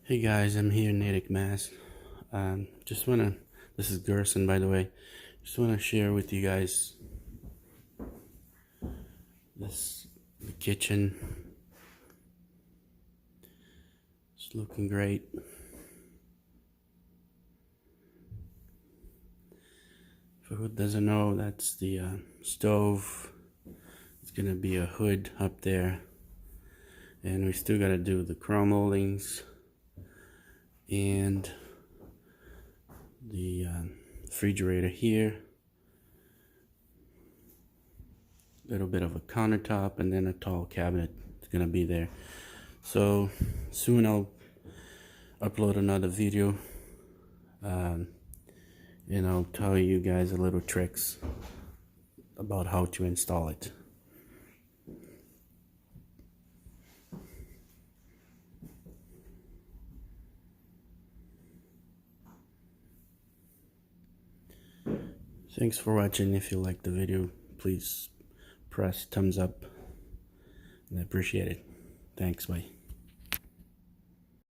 Hey guys, I'm here in Natick Mass. This is Gerson, by the way. Just wanna share with you guys the kitchen. It's looking great. For who doesn't know, that's the stove. It's gonna be a hood up there, and we still gotta do the chrome moldings and the refrigerator here. Little bit of a countertop, and then a tall cabinet is gonna be there. So soon I'll upload another video, and I'll tell you guys a little tricks about how to install it. Thanks for watching. If you liked the video, please press thumbs up, and I appreciate it. Thanks, bye.